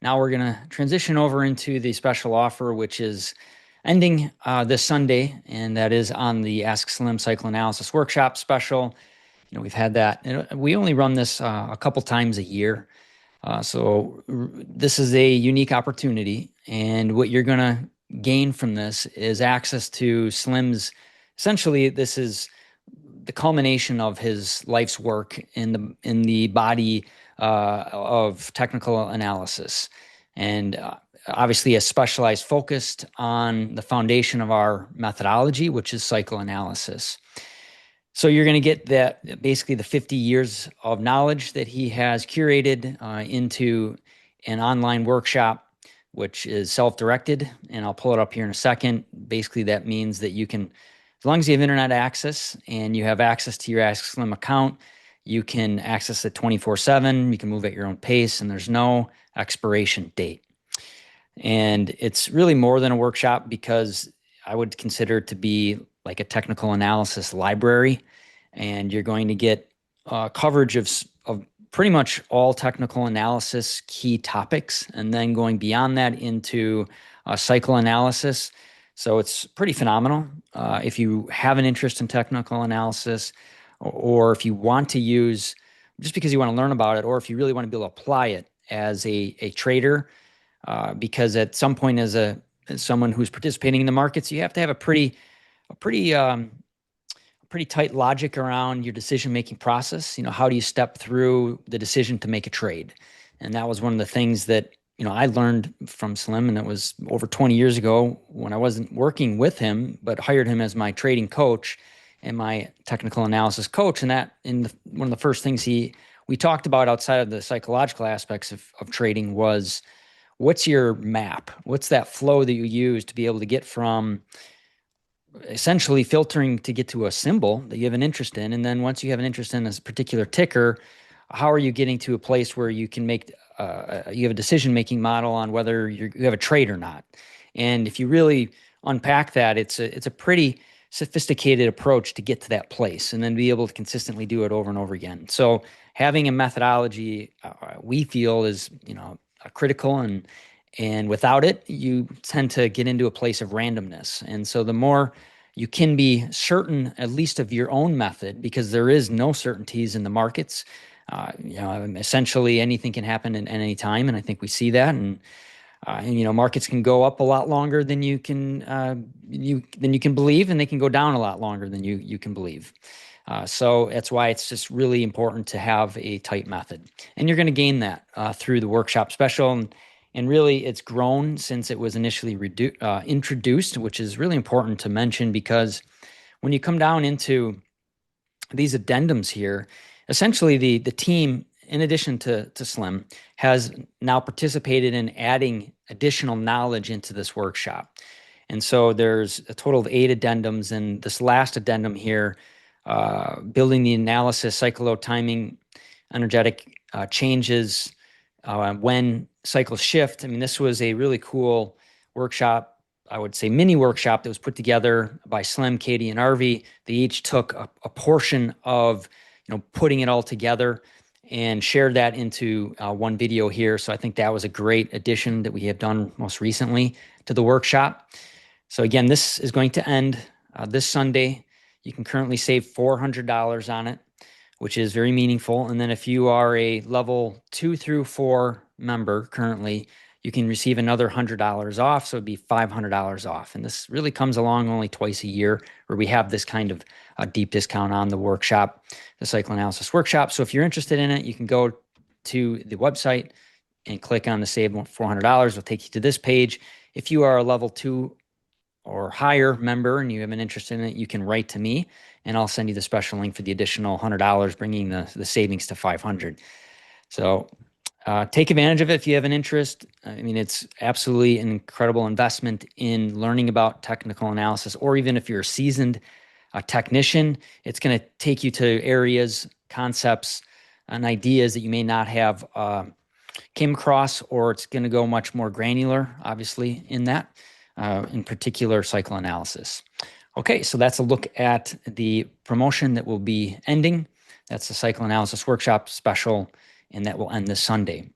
Now we're going to transition over into the special offer, which is ending this Sunday, and that is on the askSlim Psychoanalysis Workshop special. We've had that. We only run this a couple times a year. So this is a unique opportunity, and what you're going to gain from this is access to Slim's. Essentially, this is the culmination of his life's work in the body of technical analysis, and obviously a specialized focused on the foundation of our methodology, which is psychoanalysis. So you're going to get that basically the 50 years of knowledge that he has curated into an online workshop, which is self-directed, and I'll pull it up here in a second. Basically, that means that you can, as long as you have internet access and you have access to your askSlim account, you can access it 24/7. You can move at your own pace, and there's no expiration date. And it's really more than a workshop, because I would consider it to be like a technical analysis library, and you're going to get coverage of pretty much all technical analysis key topics, and then going beyond that into psychoanalysis. So it's pretty phenomenal. If you have an interest in technical analysis, or if you want to use, just because you want to learn about it, or if you really want to be able to apply it as a trader, because at some point as someone who's participating in the markets, you have to have a pretty tight logic around your decision-making process. How do you step through the decision to make a trade? And that was one of the things that, I learned from Slim, and it was over 20 years ago when I wasn't working with him, but hired him as my trading coach and my technical analysis coach. And that, one of the first things we talked about outside of the psychological aspects of trading was, what's your map? What's that flow that you use to be able to get from essentially filtering to get to a symbol that you have an interest in? And then once you have an interest in a particular ticker, how are you getting to a place where you can make, you have a decision-making model on whether you have a trade or not? And if you really unpack that, it's a pretty sophisticated approach to get to that place, and then be able to consistently do it over and over again. So having a methodology, we feel, is, critical, and without it, you tend to get into a place of randomness. And so the more you can be certain, at least of your own method, because there is no certainties in the markets. Essentially anything can happen at any time, and I think we see that. And markets can go up a lot longer than you can believe, and they can go down a lot longer than you can believe. So that's why it's just really important to have a tight method. And you're going to gain that through the workshop special. And really, it's grown since it was initially introduced, which is really important to mention, because when you come down into these addendums here, essentially the team, in addition to Slim, has now participated in adding additional knowledge into this workshop. And so there's a total of 8 addendums, and this last addendum here, building the analysis, cycload timing, energetic changes, when cycles shift. I mean, this was a really cool workshop, I would say mini workshop, that was put together by Slim, Katie, and Arvi. They each took a portion of, putting it all together and shared that into one video here. So I think that was a great addition that we have done most recently to the workshop. So again, this is going to end this Sunday. You can currently save $400 on it, which is very meaningful. And then if you are a level 2 through 4 member currently, you can receive another $100 off. So it'd be $500 off. And this really comes along only twice a year, where we have this kind of a deep discount on the workshop, the psychoanalysis workshop. So if you're interested in it, you can go to the website and click on the save $400. It'll take you to this page. If you are a level 2 or higher member and you have an interest in it, you can write to me, and I'll send you the special link for the additional $100, bringing the savings to $500. So take advantage of it if you have an interest. I mean, it's absolutely an incredible investment in learning about technical analysis, or even if you're a seasoned technician, it's going to take you to areas, concepts, and ideas that you may not have came across, or it's going to go much more granular, obviously, in that, in particular, psychoanalysis. Okay, so that's a look at the promotion that will be ending. That's the psychoanalysis workshop special, and that will end this Sunday.